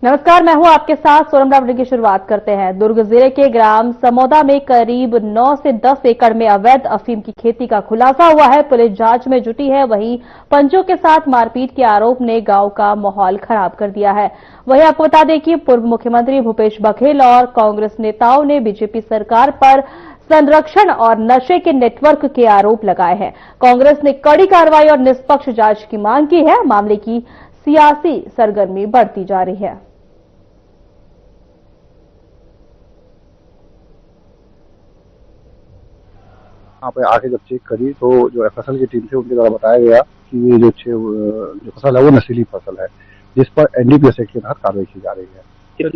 नमस्कार, मैं हूं आपके साथ सोनम रावड़ी की शुरुआत करते हैं। दुर्ग जिले के ग्राम समोदा में करीब 9 से 10 एकड़ में अवैध अफीम की खेती का खुलासा हुआ है। पुलिस जांच में जुटी है। वहीं पंचों के साथ मारपीट के आरोप ने गांव का माहौल खराब कर दिया है। वहीं आपको बता दें कि पूर्व मुख्यमंत्री भूपेश बघेल और कांग्रेस नेताओं ने बीजेपी सरकार पर संरक्षण और नशे के नेटवर्क के आरोप लगाए हैं। कांग्रेस ने कड़ी कार्रवाई और निष्पक्ष जांच की मांग की है। मामले की सियासी सरगर्मी बढ़ती जा रही है। यहाँ पे आके जब चेक करी तो जो एफएसएल की टीम थे उनके द्वारा बताया गया कि ये जो फसल है वो नशीली फसल है, जिस पर एनडीपीएस एक्ट के तहत कार्रवाई की जा रही है।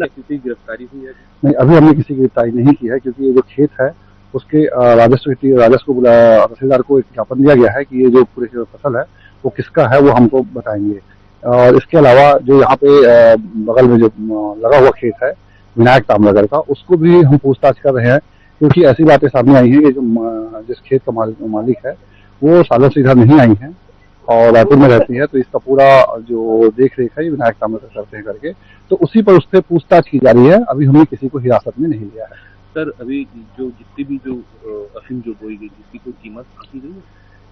किसी की गिरफ्तारी हुई है? नहीं, अभी हमने किसी की गिरफ्तारी नहीं की है, क्योंकि ये जो खेत है उसके राजस्व को बुलाया, तहसीलदार को एक ज्ञापन दिया गया है कि ये जो पूरी फसल है वो किसका है वो हमको बताएंगे। और इसके अलावा जो यहाँ पे बगल में जो लगा हुआ खेत है विनायक ताम्रगढ़ का, उसको भी हम पूछताछ कर रहे हैं, क्योंकि ऐसी बातें सामने आई हैं कि जो जिस खेत का मालिक है वो सालों से इधर नहीं आई हैं और रायपुर में रहती है, तो इसका पूरा जो देख रेख है ये विनायक ताम्रगढ़ करते हैं करके, तो उसी पर उससे पूछताछ की जा रही है। अभी हमने किसी को हिरासत में नहीं लिया है। सर, अभी जितनी भी जो अफीम जो बोई गई जिसकी कोई कीमत आंकी गई है?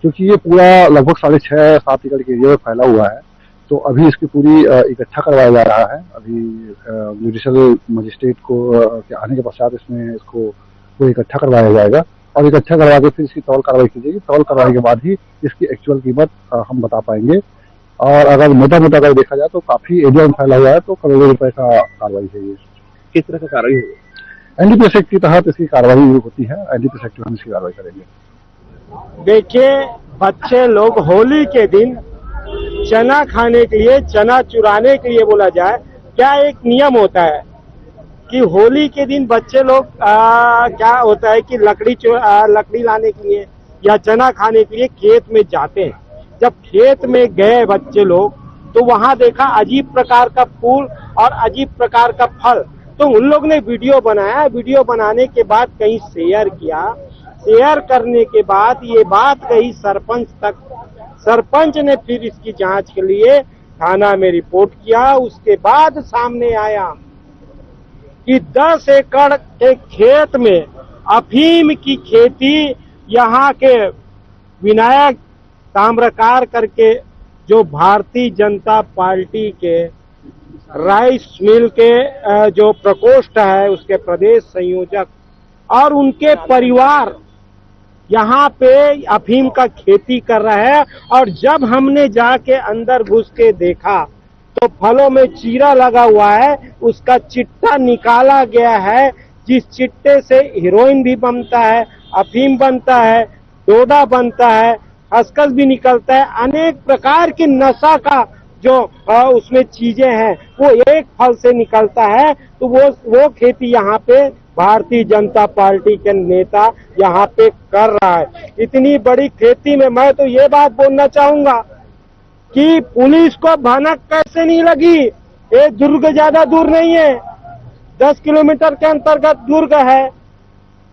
क्योंकि ये पूरा लगभग 6.5-7 एकड़ के एरिया में फैला हुआ है, तो अभी इसकी पूरी इकट्ठा करवाया जा रहा है। अभी जुडिशियल मजिस्ट्रेट को के आने के पश्चात इसको इकट्ठा करवाया जाएगा और इकट्ठा करवा के फिर इसकी तौल कार्रवाई की जाएगी। तौल कार्रवाई के बाद ही इसकी एक्चुअल कीमत हम बता पाएंगे। और अगर मोटा अगर देखा जाए तो काफी एरिया में फैला हुआ है, तो करोड़ों रुपए का कार्रवाई है। किस तरह का कार्रवाई होगी? एनडीपीएस एक्ट के तहत इसकी कार्रवाई होती है। एनडीपीएस एक्ट में हम इसकी कार्रवाई करेंगे। देखिए, बच्चे लोग होली के दिन चना खाने के लिए, चना चुराने के लिए बोला जाए, क्या एक नियम होता है कि होली के दिन बच्चे लोग क्या होता है कि लकड़ी लाने के लिए या चना खाने के लिए खेत में जाते हैं। जब खेत में गए बच्चे लोग तो वहां देखा अजीब प्रकार का फूल और अजीब प्रकार का फल, तो उन लोग ने वीडियो बनाया। वीडियो बनाने के बाद कहीं शेयर किया। शेयर करने के बाद ये बात गई सरपंच तक। सरपंच ने फिर इसकी जांच के लिए थाना में रिपोर्ट किया। उसके बाद सामने आया कि 10 एकड़ के खेत में अफीम की खेती यहाँ के विनायक ताम्रकार करके जो भारतीय जनता पार्टी के राइस मिल के जो प्रकोष्ठ है उसके प्रदेश संयोजक और उनके परिवार यहाँ पे अफीम का खेती कर रहा है। और जब हमने जाके अंदर घुस के देखा तो फलों में चीरा लगा हुआ है, उसका चिट्टा निकाला गया है, जिस चिट्टे से हीरोइन भी बनता है, अफीम बनता है, डोडा बनता है, खसखस भी निकलता है। अनेक प्रकार की नशा का जो उसमें चीजें हैं वो एक फल से निकलता है। तो वो खेती यहाँ पे भारतीय जनता पार्टी के नेता यहाँ पे कर रहा है। इतनी बड़ी खेती में मैं तो ये बात बोलना चाहूंगा कि पुलिस को भनक कैसे नहीं लगी। ये दुर्ग ज्यादा दूर नहीं है, 10 किलोमीटर के अंतर्गत दुर्ग है।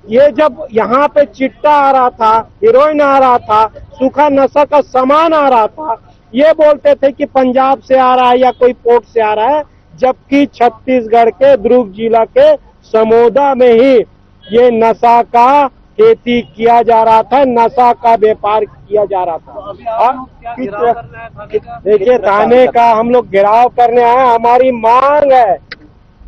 ये जब यहाँ पे चिट्टा आ रहा था, हीरोइन आ रहा था, सूखा नशा का सामान आ रहा था, ये बोलते थे कि पंजाब से आ रहा है या कोई पोर्ट से आ रहा है, जबकि छत्तीसगढ़ के दुर्ग जिला के समोदा में ही ये नशा का खेती किया जा रहा था, नशा का व्यापार किया जा रहा था। और देखिए, थाने का हम लोग घेराव करने आए। हमारी मांग है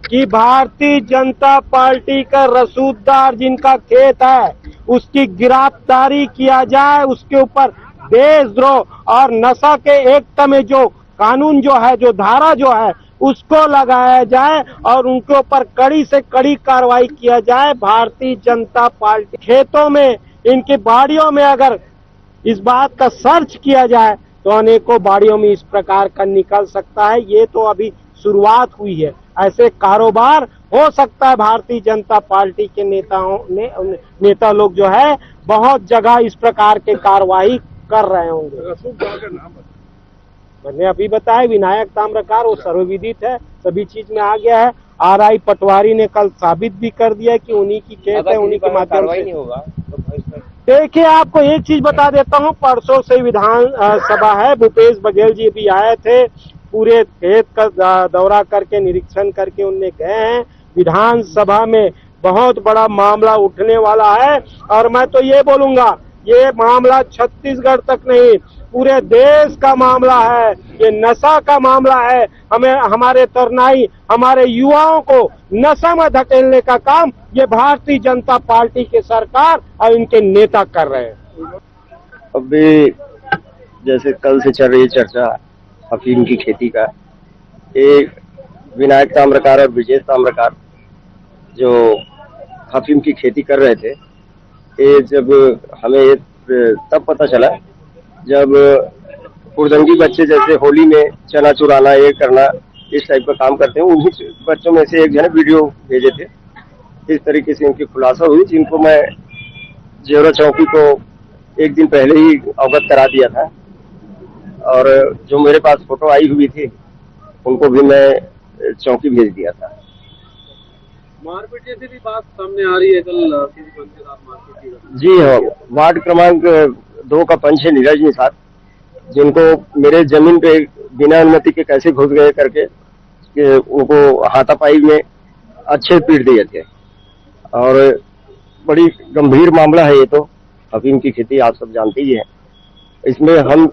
कि भारतीय जनता पार्टी का रसूखदार जिनका खेत है उसकी गिरफ्तारी किया जाए, उसके ऊपर देशद्रोह और नशा के एक्ट में जो कानून जो है, जो धारा जो है उसको लगाया जाए और उनके ऊपर कड़ी से कड़ी कार्रवाई किया जाए। भारतीय जनता पार्टी खेतों में, इनकी बाड़ियों में अगर इस बात का सर्च किया जाए तो अनेकों बाड़ियों में इस प्रकार का निकल सकता है। ये तो अभी शुरुआत हुई है, ऐसे कारोबार हो सकता है। भारतीय जनता पार्टी के नेता लोग जो है बहुत जगह इस प्रकार के कार्रवाई कर रहे होंगे। मैंने अभी बताया विनायक ताम्रकार, वो सर्वविदित है, सभी चीज में आ गया है। आरआई पटवारी ने कल साबित भी कर दिया कि उन्हीं की खेत है, उन्हीं के माध्यम से नहीं होगा। देखिए, आपको एक चीज बता देता हूँ, परसों से विधान सभा है, भूपेश बघेल जी भी आए थे, पूरे खेत का दौरा करके निरीक्षण करके उनने गए हैं। विधानसभा में बहुत बड़ा मामला उठने वाला है और मैं तो ये बोलूंगा, ये मामला छत्तीसगढ़ तक नहीं पूरे देश का मामला है। ये नशा का मामला है। हमें हमारे तरनाई, हमारे युवाओं को नशा में धकेलने का काम ये भारतीय जनता पार्टी के सरकार और इनके नेता कर रहे हैं। अभी जैसे कल से चल रही है चर्चा अफीम की खेती का, एक विनायक ताम्रकार और विजय ताम्रकार जो अफीम की खेती कर रहे थे, ये जब हमें ये तब पता चला जब उर्दंगी बच्चे जैसे होली में चना चुराना, ये करना, इस टाइप का काम करते हैं, उन्हीं बच्चों में से एक जने वीडियो भेजे थे। इस तरीके से इनकी खुलासा हुई, जिनको मैं जेवरा चौकी को एक दिन पहले ही अवगत करा दिया था और जो मेरे पास फोटो आई हुई थी उनको भी मैं चौकी भेज दिया था। मारपीट जैसी भी बात सामने आ रही है कल के साथ मारपीट की। जी हाँ, वार्ड क्रमांक 2 का पंच है नीरज निषाद, जिनको मेरे जमीन पे बिना अनुमति के कैसे घुस गए करके उनको हाथापाई में अच्छे पीट दिए थे और बड़ी गंभीर मामला है ये तो। अफीम की खेती आप सब जानते ही हैं। इसमें हम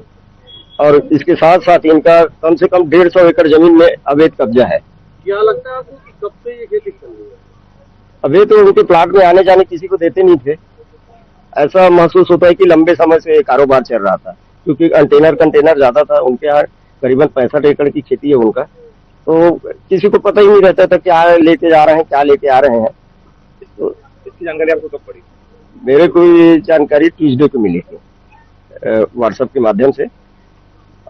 और इसके साथ साथ इनका कम से कम 150 एकड़ जमीन में अवैध कब्जा है। क्या लगता है आपको कि कब से ये खेती चल रही है? अभी तो उनके प्लाट में आने जाने किसी को देते नहीं थे। ऐसा महसूस होता है कि लंबे समय से कारोबार चल रहा था, क्योंकि कंटेनर ज्यादा था उनके यहाँ। करीबन 65 एकड़ की खेती है उनका, तो किसी को पता ही नहीं रहता था क्या लेके जा रहे हैं, क्या लेके आ रहे हैं। तो इसकी जानकारी आपको कब पड़ी? मेरे को ये जानकारी ट्यूसडे को मिली थी व्हाट्सएप के माध्यम से,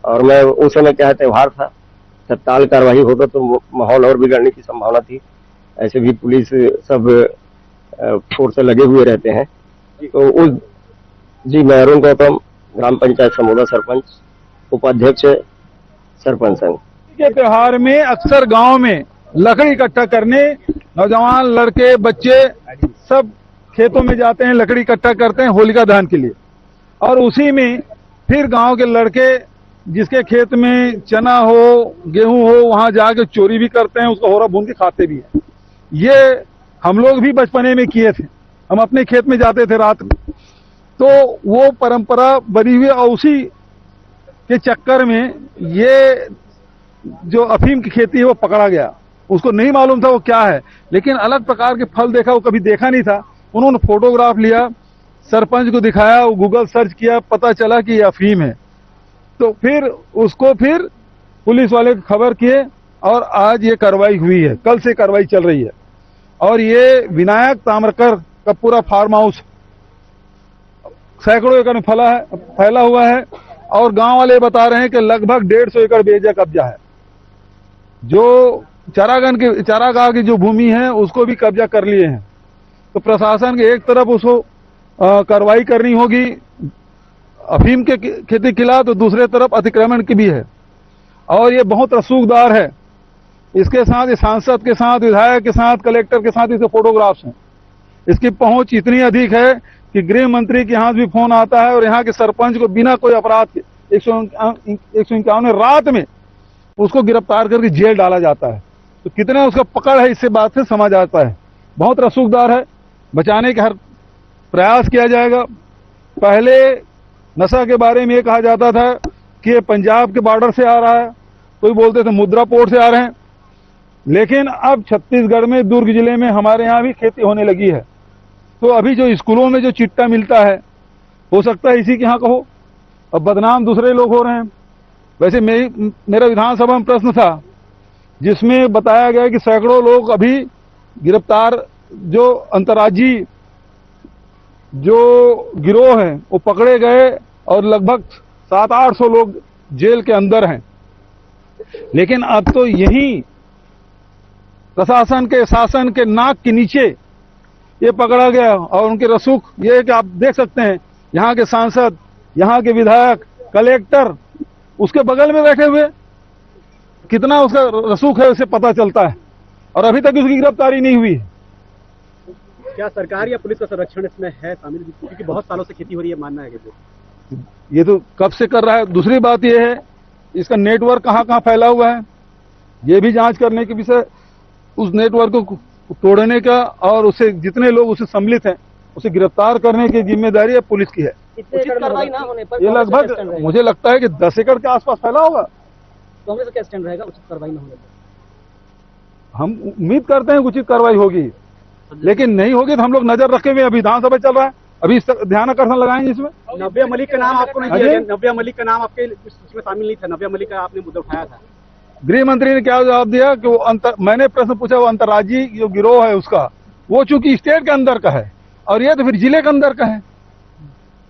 और मैं उस समय क्या है त्योहार था, तत्काल कार्रवाई होगा तो माहौल और बिगड़ने की संभावना थी। ऐसे भी पुलिस सब फोर्स से लगे हुए रहते हैं। तो उस मैं अरुण गौतम, ग्राम पंचायत समोदा सरपंच, उपाध्यक्ष सरपंच संघ। के त्योहार में अक्सर गांव में लकड़ी इकट्ठा करने नौजवान लड़के बच्चे सब खेतों में जाते हैं, लकड़ी इकट्ठा करते हैं होलिका दहन के लिए, और उसी में फिर गांव के लड़के जिसके खेत में चना हो, गेहूं हो, वहां जाके चोरी भी करते हैं, उसको होरा भून के खाते भी हैं। ये हम लोग भी बचपने में किए थे। हम अपने खेत में जाते थे रात में, तो वो परंपरा बनी हुई, और उसी के चक्कर में ये जो अफीम की खेती है वो पकड़ा गया। उसको नहीं मालूम था वो क्या है, लेकिन अलग प्रकार के फल देखा, वो कभी देखा नहीं था। उन्होंने फोटोग्राफ लिया, सरपंच को दिखाया, वो गूगल सर्च किया, पता चला कि ये अफीम है। तो फिर उसको पुलिस वाले को खबर किए और आज ये कार्रवाई हुई है। कल से कार्रवाई चल रही है और ये विनायक ताम्रकर का पूरा फार्म हाउस सैकड़ों एकड़ में फैला हुआ है, और गांव वाले बता रहे हैं कि लगभग 150 एकड़ बेजा कब्जा है। जो चारागाह की जो भूमि है उसको भी कब्जा कर लिए हैं। तो प्रशासन के एक तरफ उसको कार्रवाई करनी होगी अफीम के खेती के खिलाफ, तो दूसरे तरफ अतिक्रमण की भी है, और ये बहुत रसूखदार है। इसके साथ ये सांसद के साथ, विधायक के साथ, कलेक्टर के साथ इसके फोटोग्राफ्स हैं। इसकी पहुंच इतनी अधिक है कि गृह मंत्री के यहाँ भी फोन आता है और यहाँ के सरपंच को बिना कोई अपराध के 151 रात में उसको गिरफ्तार करके जेल डाला जाता है। तो कितना उसका पकड़ है इससे बात से समझ आता है। बहुत रसूखदार है, बचाने का हर प्रयास किया जाएगा। पहले नशा के बारे में ये कहा जाता था कि ये पंजाब के बॉर्डर से आ रहा है, कोई बोलते थे मुद्रा पोर्ट से आ रहे हैं, लेकिन अब छत्तीसगढ़ में दुर्ग जिले में हमारे यहाँ भी खेती होने लगी है। तो अभी जो स्कूलों में जो चिट्टा मिलता है, हो सकता है इसी के यहाँ का हो, अब बदनाम दूसरे लोग हो रहे हैं। वैसे मेरा विधानसभा में प्रश्न था जिसमें बताया गया कि सैकड़ों लोग अभी गिरफ्तार, जो अंतर्राज्यीय जो गिरोह हैं वो पकड़े गए और लगभग 700-800 लोग जेल के अंदर हैं। लेकिन अब तो यही प्रशासन के शासन के नाक के नीचे ये पकड़ा गया, और उनके रसूख ये है कि आप देख सकते हैं यहाँ के सांसद, यहाँ के विधायक, कलेक्टर उसके बगल में बैठे हुए, कितना उसका रसूख है उसे पता चलता है, और अभी तक उसकी गिरफ्तारी नहीं हुई है। क्या सरकार या पुलिस का संरक्षण इसमें है शामिल, क्योंकि बहुत सालों से खेती हो रही है, मानना है कि ये तो कब से कर रहा है। दूसरी बात यह है इसका नेटवर्क कहाँ कहाँ फैला हुआ है, ये भी जांच करने के विषय, उस नेटवर्क को तोड़ने का और उसे जितने लोग उसे सम्मिलित हैं उसे गिरफ्तार करने की जिम्मेदारी है पुलिस की है। उचित कार्रवाई ना होने पर ये लगभग मुझे लगता है कि 10 एकड़ के आसपास फैला होगा। कांग्रेस का क्या स्टैंड रहेगा उचित कार्रवाई न होने पर? हम उम्मीद करते हैं कि उचित कार्रवाई होगी, लेकिन नहीं होगी तो हम लोग नजर रखे हुए हैं। अभी विधानसभा चल रहा है, अभी ध्यान आकर्षण लगाएंगे इसमें। नव्या मलिक का नाम आपको नहीं दिया गया? नव्या मलिक का नाम आपके सूची में शामिल नहीं था? नव्या मलिक का आपने मुद्दा उठाया था। गृह मंत्री ने क्या जवाब दिया कि वो मैंने प्रश्न पूछा, वो अंतर्राज्यीय जो गिरोह है उसका, वो चूंकि स्टेट के अंदर का है और ये तो फिर जिले के अंदर का है।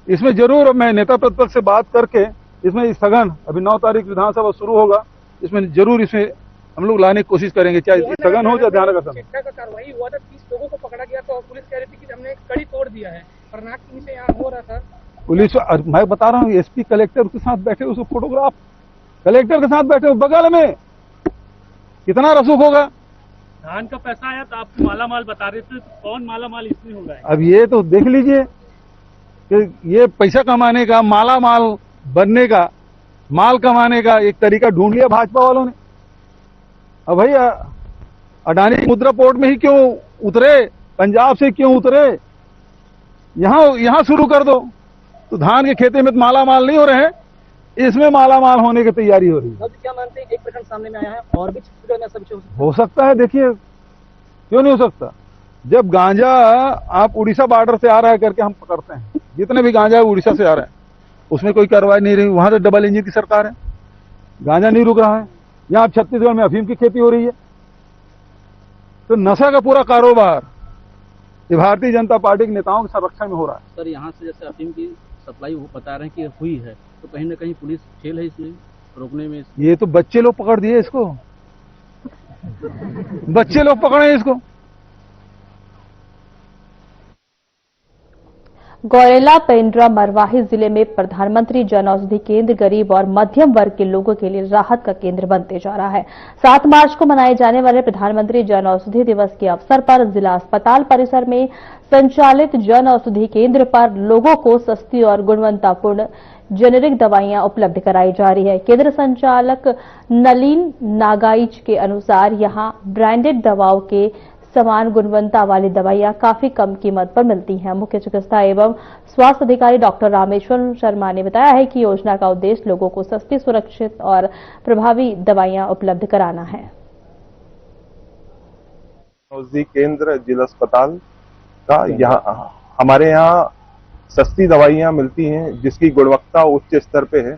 इसमें जरूर मैं नेता प्रतिपक्ष से बात करके इसमें स्थगन, अभी 9 तारीख विधानसभा शुरू होगा, इसमें जरूर इसमें हम लोग लाने की कोशिश करेंगे, चाहे स्थगन हो चाहे ध्यान आकर्षण। का कार्रवाई हुआ था, 30 लोगों को पकड़ा गया था और पुलिस कह रही थी कि हमने कड़ी तोड़ दिया है, पर नाक के नीचे यहाँ हो रहा था। पुलिस, मैं बता रहा हूँ, एसपी कलेक्टर के साथ बैठे, उसको फोटोग्राफ कलेक्टर के साथ बैठे बगल में, कितना रसूख होगा। धान का पैसा आया तो आप माला माल बता रहे थे, तो कौन माला माल इसमें हो रहा है? अब ये तो देख लीजिए कि ये पैसा कमाने का, माला माल बनने का, माल कमाने का एक तरीका ढूंढ लिया भाजपा वालों ने। अब भैया अडानी मुद्रा पोर्ट में ही क्यों उतरे, पंजाब से क्यों उतरे, यहां शुरू कर दो। तो धान के खेते में तो माला माल नहीं हो रहे हैं, इसमें माला माल होने की तैयारी हो रही है। क्या मानते हैं, एक प्रकरण सामने में आया है और भी हो सकता है, देखिए क्यों नहीं हो सकता। जब गांजा आप उड़ीसा बॉर्डर से आ रहा है करके हम पकड़ते हैं, जितने भी गांजा उड़ीसा से आ रहे हैं उसमें कोई कार्रवाई नहीं रही, वहां तो डबल इंजन की सरकार है, गांजा नहीं रुक रहा है। यहाँ छत्तीसगढ़ में अफीम की खेती हो रही है। तो नशा का पूरा कारोबार ये भारतीय जनता पार्टी के नेताओं के संरक्षण में हो रहा है। सर, यहाँ से जैसे अफीम की सप्लाई बता रहे हैं कि हुई है, तो कहीं ना कहीं पुलिस फेल है इसमें रोकने में। ये तो बच्चे लोग पकड़ दिए इसको, बच्चे लोग पकड़े इसको। गौरेला पेंड्रा मरवाही जिले में प्रधानमंत्री जन औषधि केंद्र गरीब और मध्यम वर्ग के लोगों के लिए राहत का केंद्र बनते जा रहा है। 7 मार्च को मनाए जाने वाले प्रधानमंत्री जन औषधि दिवस के अवसर पर जिला अस्पताल परिसर में संचालित जन औषधि केंद्र पर लोगों को सस्ती और गुणवत्तापूर्ण जेनेरिक दवाइयां उपलब्ध कराई जा रही है। केंद्र संचालक नलिन नागाइच के अनुसार यहां ब्रांडेड दवाओं के समान गुणवत्ता वाली दवाइयां काफी कम कीमत पर मिलती हैं। मुख्य चिकित्सा एवं स्वास्थ्य अधिकारी डॉक्टर रामेश्वर शर्मा ने बताया है कि योजना का उद्देश्य लोगों को सस्ती, सुरक्षित और प्रभावी दवाइयां उपलब्ध कराना है। औषधि केंद्र जिला अस्पताल का हमारे यहाँ सस्ती दवाइयां मिलती हैं जिसकी गुणवत्ता उच्च स्तर पे है।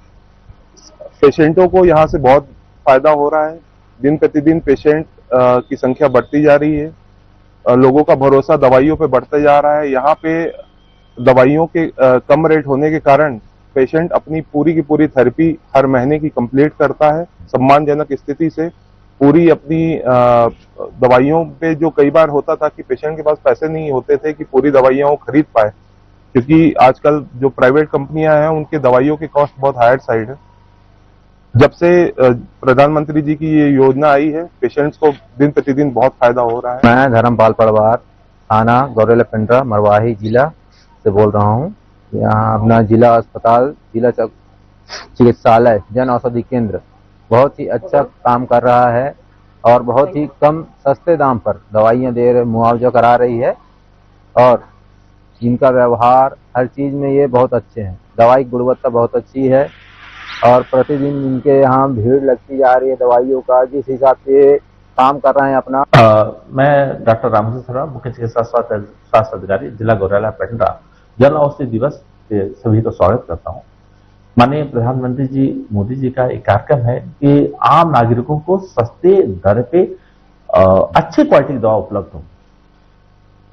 पेशेंटों को यहाँ से बहुत फायदा हो रहा है। दिन प्रतिदिन पेशेंट की संख्या बढ़ती जा रही है। लोगों का भरोसा दवाइयों पे बढ़ता जा रहा है। यहाँ पे दवाइयों के कम रेट होने के कारण पेशेंट अपनी पूरी की पूरी थेरेपी हर महीने की कंप्लीट करता है सम्मानजनक स्थिति से। पूरी अपनी दवाइयों पे जो कई बार होता था कि पेशेंट के पास पैसे नहीं होते थे कि पूरी दवाइयां वो खरीद पाए, क्योंकि आजकल जो प्राइवेट कंपनियां हैं उनके दवाइयों की कॉस्ट बहुत हायर साइड है। जब से प्रधानमंत्री जी की ये योजना आई है, पेशेंट्स को दिन प्रतिदिन बहुत फायदा हो रहा है। मैं धर्मपाल पड़वार, थाना गौरेला पेंड्रा मरवाही जिला से बोल रहा हूँ। यहाँ अपना जिला अस्पताल, जिला चिकित्सालय जन औषधि केंद्र बहुत ही अच्छा काम कर रहा है और बहुत ही कम सस्ते दाम पर दवाइयाँ दे रहे, मुआवजा करा रही है और इनका व्यवहार हर चीज में ये बहुत अच्छे हैं। दवाई की गुणवत्ता बहुत अच्छी है और प्रतिदिन इनके यहाँ भीड़ लगती जा रही है दवाइयों का, जिस हिसाब से काम कर रहे हैं अपना। मैं डॉक्टर रामेश्वर शर्मा, मुख्य चिकित्सा स्वास्थ्य अधिकारी, जिला गौरेला पेंड्रा। जन औषधि दिवस के सभी को स्वागत करता हूँ। माननीय प्रधानमंत्री जी मोदी जी का एक कार्यक्रम है कि आम नागरिकों को सस्ते दर पे अच्छे क्वालिटी की दवा उपलब्ध हो।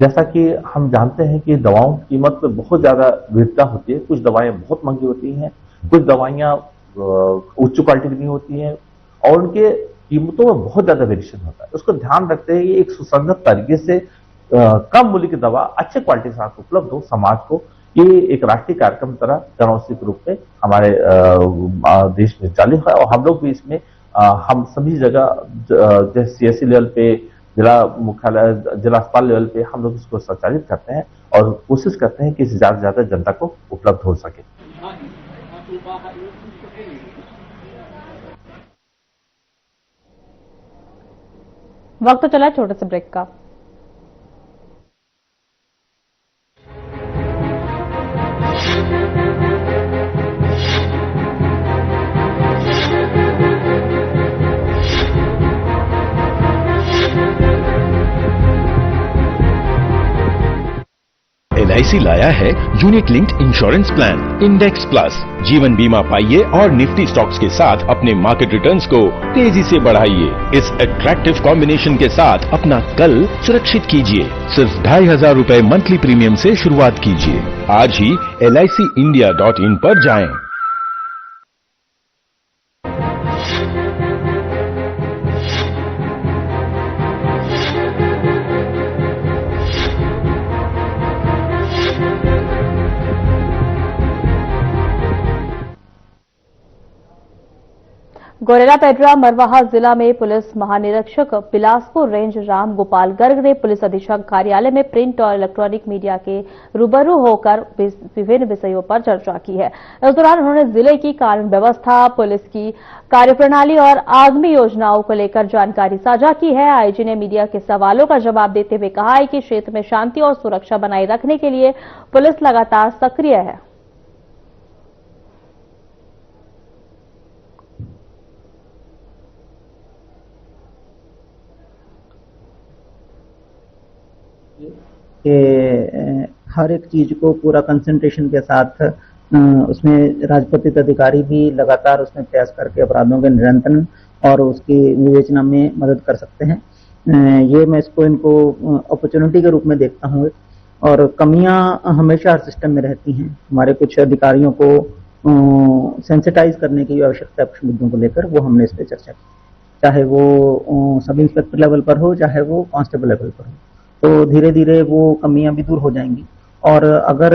जैसा कि हम जानते हैं कि दवाओं की कीमत में बहुत ज्यादा विविधता होती है। कुछ दवाएं बहुत महंगी होती हैं, कुछ दवाइयां उच्च क्वालिटी की नहीं होती हैं और उनके कीमतों में बहुत ज्यादा वेरिएशन होता है। उसको ध्यान रखते हुए एक सुसंगत तरीके से कम मूल्य की दवा अच्छे क्वालिटी के साथ उपलब्ध हो समाज को, ये एक राष्ट्रीय कार्यक्रम तरह जन औषधि के रूप में हमारे देश में चालू है और हम लोग भी इसमें हम सभी जगह जैसे सीएससी लेवल पे, जिला मुख्यालय, जिला अस्पताल लेवल पे हम लोग इसको संचालित करते हैं और कोशिश करते हैं कि ज्यादा से ज्यादा जनता को उपलब्ध हो सके। वक्त चला छोटे से ब्रेक का। LIC लाया है unit linked insurance plan index plus. जीवन बीमा पाइए और निफ्टी स्टॉक्स के साथ अपने मार्केट रिटर्न्स को तेजी से बढ़ाइए। इस अट्रैक्टिव कॉम्बिनेशन के साथ अपना कल सुरक्षित कीजिए। सिर्फ 2500 रुपए मंथली प्रीमियम से शुरुआत कीजिए। आज ही LICindia.in पर जाएं। गोरेला पेड्रा मरवाहा जिला में पुलिस महानिरीक्षक बिलासपुर रेंज राम गोपाल गर्ग ने पुलिस अधीक्षक कार्यालय में प्रिंट और इलेक्ट्रॉनिक मीडिया के रूबरू होकर विभिन्न विषयों पर चर्चा की है। इस दौरान उन्होंने जिले की कानून व्यवस्था, पुलिस की कार्यप्रणाली और आगामी योजनाओं को लेकर जानकारी साझा की है। आईजी ने मीडिया के सवालों का जवाब देते हुए कहा है कि क्षेत्र में शांति और सुरक्षा बनाए रखने के लिए पुलिस लगातार सक्रिय है। कि हर एक चीज को पूरा कंसंट्रेशन के साथ उसमें राजपत्रित अधिकारी भी लगातार उसमें प्रयास करके अपराधों के नियंत्रण और उसकी विवेचना में मदद कर सकते हैं। ये मैं इनको अपॉर्चुनिटी के रूप में देखता हूँ और कमियां हमेशा हर सिस्टम में रहती हैं। हमारे कुछ अधिकारियों को सेंसिटाइज करने की आवश्यकता है कुछ मुद्दों को लेकर, वो हमने इस पर चर्चा की, चाहे वो सब इंस्पेक्टर लेवल पर हो चाहे वो कांस्टेबल लेवल पर हो। तो धीरे धीरे वो कमियां भी दूर हो जाएंगी और अगर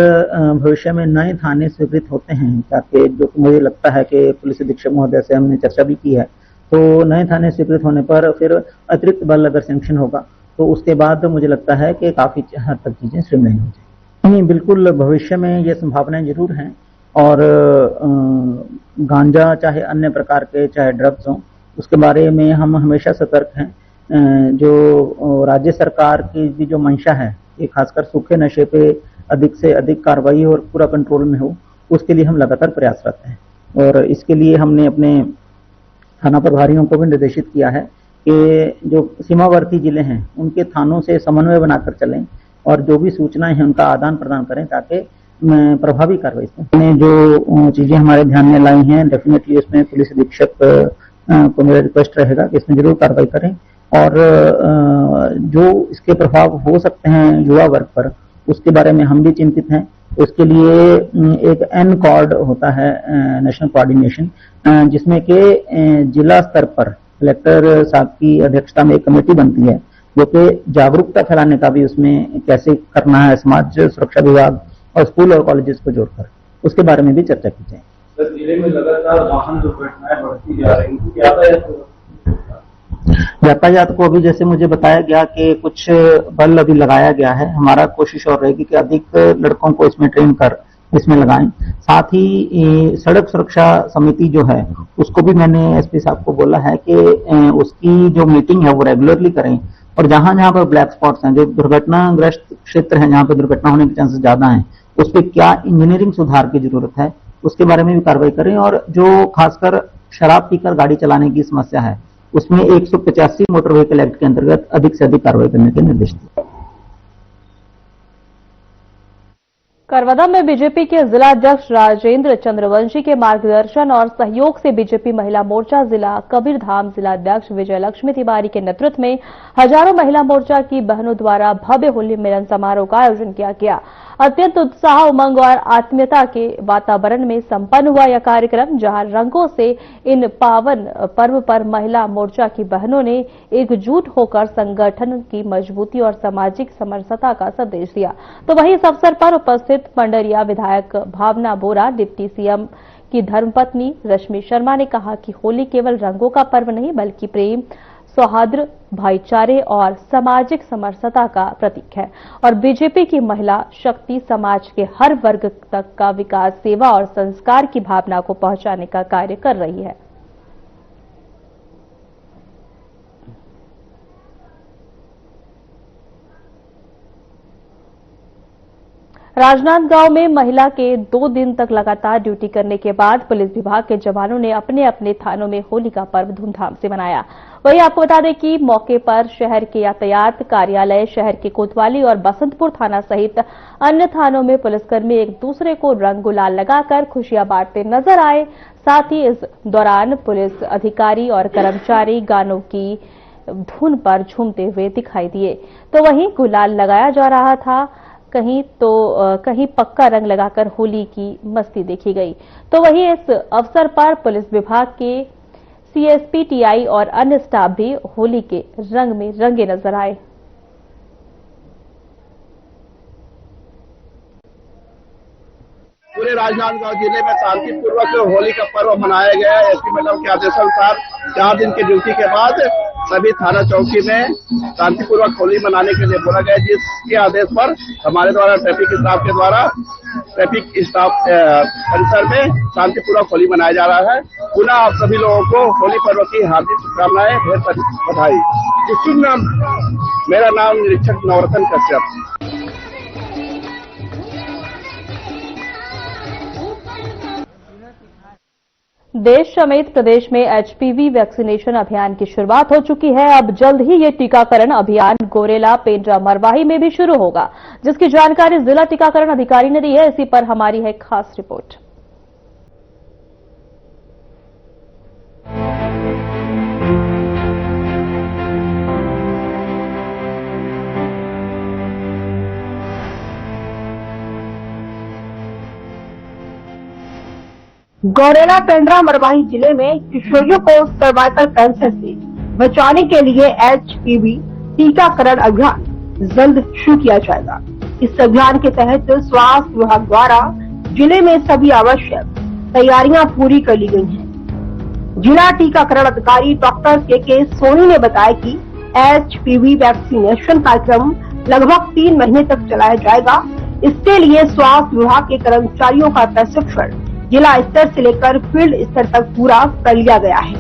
भविष्य में नए थाने स्वीकृत होते हैं, ताकि जो मुझे लगता है कि पुलिस अधीक्षक महोदय से हमने चर्चा भी की है, तो नए थाने स्वीकृत होने पर फिर अतिरिक्त बल अगर सैंक्शन होगा तो उसके बाद मुझे लगता है कि काफी हद तक चीजें स्ट्रीमलाइन हो जाएंगी। बिल्कुल भविष्य में ये संभावनाएं जरूर हैं और गांजा चाहे अन्य प्रकार के चाहे ड्रग्स हों, उसके बारे में हम हमेशा सतर्क हैं। जो राज्य सरकार की भी जो मंशा है ये खासकर सूखे नशे पे अधिक से अधिक कार्रवाई और पूरा कंट्रोल में हो, उसके लिए हम लगातार प्रयासरत हैं और इसके लिए हमने अपने थाना प्रभारियों को भी निर्देशित किया है कि जो सीमावर्ती जिले हैं उनके थानों से समन्वय बनाकर चलें और जो भी सूचनाएं हैं उनका आदान प्रदान करें ताकि प्रभावी कार्रवाई करें। जो चीजें हमारे ध्यान में लाई हैं, डेफिनेटली उसमें पुलिस अधीक्षक को मेरा रिक्वेस्ट रहेगा कि इसमें जरूर कार्रवाई करें और जो इसके प्रभाव हो सकते हैं युवा वर्ग पर, उसके बारे में हम भी चिंतित हैं। उसके लिए एक NCORD होता है, नेशनल कोऑर्डिनेशन, जिसमें कि जिला स्तर पर कलेक्टर साहब की अध्यक्षता में एक कमेटी बनती है जो कि जागरूकता फैलाने का भी उसमें कैसे करना है, समाज सुरक्षा विभाग और स्कूल और कॉलेजेस को जोड़कर उसके बारे में भी चर्चा की जाए। जिले में लगातार वाहन दुर्घटनाएं बढ़ती जा रही हैं, यातायात को अभी जैसे मुझे बताया गया कि कुछ बल अभी लगाया गया है। हमारा कोशिश और रहेगी कि अधिक लड़कों को इसमें ट्रेन कर इसमें लगाएं। साथ ही सड़क सुरक्षा समिति जो है उसको भी मैंने SP साहब को बोला है कि उसकी जो मीटिंग है वो रेगुलरली करें और जहां जहां पर ब्लैक स्पॉट्स हैं, जो दुर्घटनाग्रस्त क्षेत्र है, जहां पर दुर्घटना होने के चांसेस ज्यादा हैं, उस पर क्या इंजीनियरिंग सुधार की जरूरत है उसके बारे में भी कार्रवाई करें और जो खासकर शराब पीकर गाड़ी चलाने की समस्या है उसमें 185 मोटर व्हीकल एक्ट के अंतर्गत अधिक से अधिक कार्रवाई करने के निर्देश दिए। करवदा में बीजेपी के जिला अध्यक्ष राजेंद्र चंद्रवंशी के मार्गदर्शन और सहयोग से बीजेपी महिला मोर्चा जिला कबीरधाम जिला अध्यक्ष विजय लक्ष्मी तिवारी के नेतृत्व में हजारों महिला मोर्चा की बहनों द्वारा भव्य होली मिलन समारोह का आयोजन किया गया। अत्यंत उत्साह, उमंग और आत्मीयता के वातावरण में संपन्न हुआ यह कार्यक्रम, जहां रंगों से इन पावन पर्व पर महिला मोर्चा की बहनों ने एकजुट होकर संगठन की मजबूती और सामाजिक समरसता का संदेश दिया। तो वहीं इस अवसर पर उपस्थित पंडरिया विधायक भावना बोरा, डिप्टी CM की धर्मपत्नी रश्मि शर्मा ने कहा कि होली केवल रंगों का पर्व नहीं बल्कि प्रेम, सौहार्द, भाईचारे और सामाजिक समरसता का प्रतीक है और बीजेपी की महिला शक्ति समाज के हर वर्ग तक का विकास, सेवा और संस्कार की भावना को पहुंचाने का कार्य कर रही है। राजनांदगांव में महिला के 2 दिन तक लगातार ड्यूटी करने के बाद पुलिस विभाग के जवानों ने अपने अपने थानों में होली का पर्व धूमधाम से मनाया। वहीं आपको बता दें कि मौके पर शहर के यातायात कार्यालय, शहर के कोतवाली और बसंतपुर थाना सहित अन्य थानों में पुलिसकर्मी एक दूसरे को रंग गुलाल लगाकर खुशियां बांटते नजर आए। साथ ही इस दौरान पुलिस अधिकारी और कर्मचारी गानों की धुन पर झूमते हुए दिखाई दिए। तो वहीं गुलाल लगाया जा रहा था, कहीं पक्का रंग लगाकर होली की मस्ती देखी गई। तो वहीं इस अवसर पर पुलिस विभाग के सीएसपी, टीआई और अन्य स्टाफ भी होली के रंग में रंगे नजर आए। पूरे राजनांदगांव जिले में शांतिपूर्वक होली का पर्व मनाया गया। एसपी मैडम के आदेशानुसार 4 दिन की ड्यूटी के बाद सभी थाना चौकी में शांतिपूर्वक होली मनाने के लिए बोला गया, जिसके आदेश पर हमारे द्वारा ट्रैफिक स्टाफ के द्वारा ट्रैफिक स्टाफ परिसर में शांतिपूर्वक होली मनाया जा रहा है। पुनः आप सभी लोगों को होली पर्व की हार्दिक शुभकामनाएं, ढेर सारी बधाई। शुभ नाम, मेरा नाम निरीक्षक नवरत्न कश्यप। देश समेत प्रदेश में एचपीवी वैक्सीनेशन अभियान की शुरुआत हो चुकी है। अब जल्द ही ये टीकाकरण अभियान गोरेला, पेंड्रा, मरवाही में भी शुरू होगा, जिसकी जानकारी जिला टीकाकरण अधिकारी ने दी है। इसी पर हमारी है खास रिपोर्ट। गौरेला, पेंड्रा, मरवाही जिले में किशोरियों को सर्वाइकल कैंसर से बचाने के लिए एचपीवी टीकाकरण अभियान जल्द शुरू किया जाएगा। इस अभियान के तहत स्वास्थ्य विभाग द्वारा जिले में सभी आवश्यक तैयारियां पूरी कर ली गई हैं। जिला टीकाकरण अधिकारी डॉक्टर के सोनी ने बताया कि एचपीवी वैक्सीनेशन कार्यक्रम लगभग 3 महीने तक चलाया जाएगा। इसके लिए स्वास्थ्य विभाग के कर्मचारियों का प्रशिक्षण जिला स्तर से लेकर फील्ड स्तर तक पूरा कर लिया गया है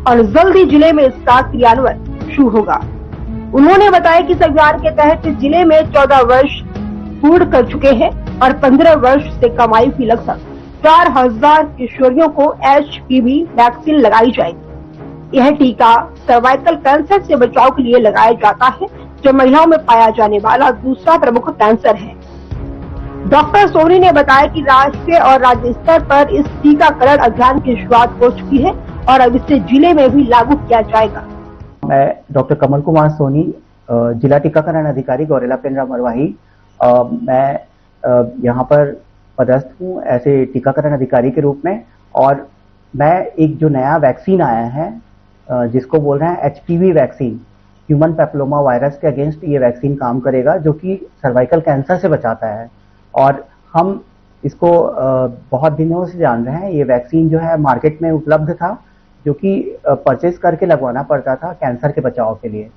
और जल्द ही जिले में इसका क्रियान्वयन शुरू होगा। उन्होंने बताया कि इस अभियान के तहत जिले में 14 वर्ष पूर्ण कर चुके हैं और 15 वर्ष से कम आयु की लगभग 4000 किशोरियों को एचपीवी वैक्सीन लगाई जाएगी। यह टीका सर्वाइकल कैंसर से बचाव के लिए लगाया जाता है, जो महिलाओं में पाया जाने वाला दूसरा प्रमुख कैंसर है। डॉक्टर सोनी ने बताया कि राष्ट्रीय और राज्य स्तर पर इस टीकाकरण अभियान की शुरुआत हो चुकी है और अब इसे जिले में भी लागू किया जाएगा। मैं डॉक्टर कमल कुमार सोनी, जिला टीकाकरण अधिकारी गौरेला, पेंड्रा, मरवाही। मैं यहाँ पर पदस्थ हूँ ऐसे टीकाकरण अधिकारी के रूप में, और मैं एक जो नया वैक्सीन आया है जिसको बोल रहे हैं HPV vaccine, human papilloma virus के अगेंस्ट ये वैक्सीन काम करेगा, जो कि सर्वाइकल कैंसर से बचाता है। और हम इसको बहुत दिनों से जान रहे हैं। ये वैक्सीन जो है मार्केट में उपलब्ध था, जो कि परचेज करके लगवाना पड़ता था कैंसर के बचाव के लिए।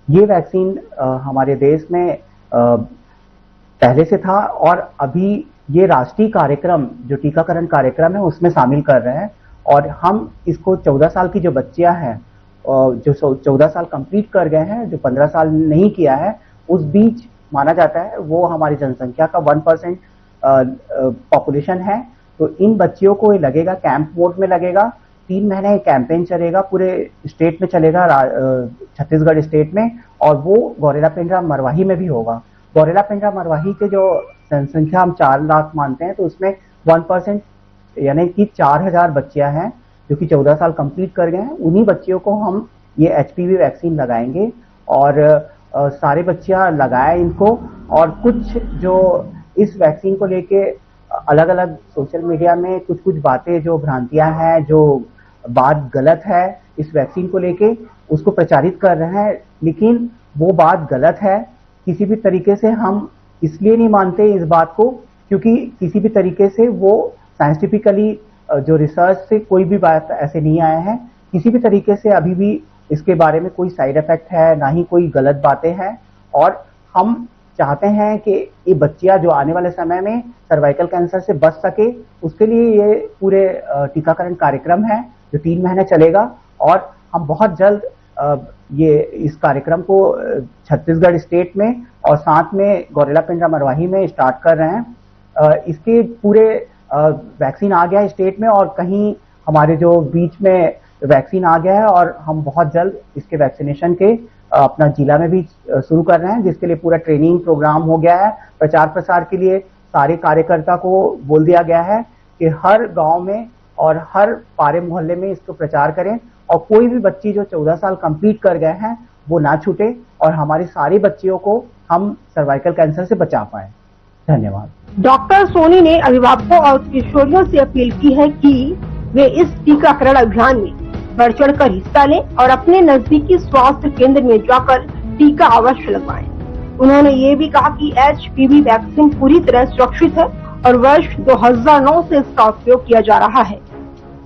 ये वैक्सीन हमारे देश में पहले से था और अभी ये राष्ट्रीय कार्यक्रम जो टीकाकरण कार्यक्रम है उसमें शामिल कर रहे हैं। और हम इसको 14 साल की जो बच्चियां हैं जो 14 साल कंप्लीट कर गए हैं, जो 15 साल नहीं किया है, उस बीच माना जाता है वो हमारी जनसंख्या का 1% पॉपुलेशन है। तो इन बच्चियों को ये लगेगा, कैंप मोड में लगेगा। 3 महीने कैंपेन चलेगा, पूरे स्टेट में चलेगा, छत्तीसगढ़ स्टेट में, और वो गौरेला, पेंड्रा, मरवाही में भी होगा। गौरेला, पेंड्रा, मरवाही के जो जनसंख्या हम 4 लाख मानते हैं, तो उसमें 1% यानी कि 4000 बच्चियां हैं जो कि 14 साल कंप्लीट कर गए हैं। उन्हीं बच्चियों को हम ये एचपीवी वैक्सीन लगाएंगे और सारे बच्चियां लगाए इनको। और कुछ जो इस वैक्सीन को लेके अलग अलग सोशल मीडिया में कुछ बातें जो भ्रांतियां हैं, जो बात गलत है इस वैक्सीन को लेके, उसको प्रचारित कर रहे हैं, लेकिन वो बात गलत है। किसी भी तरीके से हम इसलिए नहीं मानते इस बात को क्योंकि किसी भी तरीके से वो साइंटिफिकली जो रिसर्च से कोई भी बात ऐसे नहीं आया है। किसी भी तरीके से अभी भी इसके बारे में कोई साइड इफेक्ट है, ना ही कोई गलत बातें हैं। और हम चाहते हैं कि ये बच्चियां जो आने वाले समय में सर्वाइकल कैंसर से बच सके, उसके लिए ये पूरे टीकाकरण कार्यक्रम है जो 3 महीने चलेगा। और हम बहुत जल्द ये इस कार्यक्रम को छत्तीसगढ़ स्टेट में और साथ में गौरेला पेंड्रा मरवाही में स्टार्ट कर रहे हैं। इसके पूरे वैक्सीन आ गया है स्टेट में और कहीं हमारे जो बीच में वैक्सीन आ गया है और हम बहुत जल्द इसके वैक्सीनेशन के अपना जिला में भी शुरू कर रहे हैं, जिसके लिए पूरा ट्रेनिंग प्रोग्राम हो गया है। प्रचार प्रसार के लिए सारे कार्यकर्ता को बोल दिया गया है कि हर गांव में और हर पारे मोहल्ले में इसको प्रचार करें और कोई भी बच्ची जो 14 साल कंप्लीट कर गए हैं वो ना छूटे और हमारी सारी बच्चियों को हम सर्वाइकल कैंसर से बचा पाए। धन्यवाद। डॉक्टर सोनी ने अभिभावकों और किशोरियों से अपील की है कि वे इस टीकाकरण अभियान में बढ़ चढ़ कर हिस्सा लें और अपने नजदीकी स्वास्थ्य केंद्र में जाकर टीका अवश्य लगवाएं। उन्होंने ये भी कहा कि HPV वैक्सीन पूरी तरह सुरक्षित है और वर्ष 2009 से इसका उपयोग किया जा रहा है।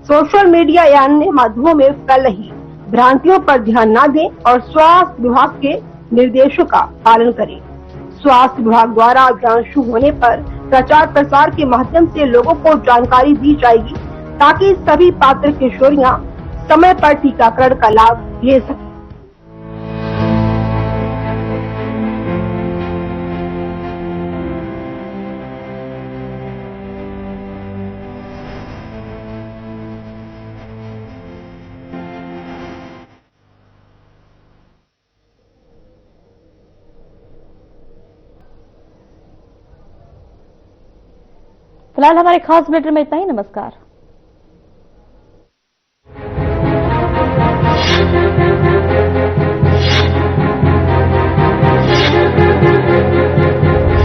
सोशल मीडिया या अन्य माध्यमों में फैल रही भ्रांतियों पर ध्यान न दें और स्वास्थ्य विभाग के निर्देशों का पालन करें। स्वास्थ्य विभाग द्वारा अभियान शुरू होने पर प्रचार प्रसार के माध्यम से लोगों को जानकारी दी जाएगी ताकि सभी पात्र किशोरियां समय पर टीकाकरण का लाभ ले सकें। फिलहाल हमारे खास बुलेटिन में इतना ही। नमस्कार।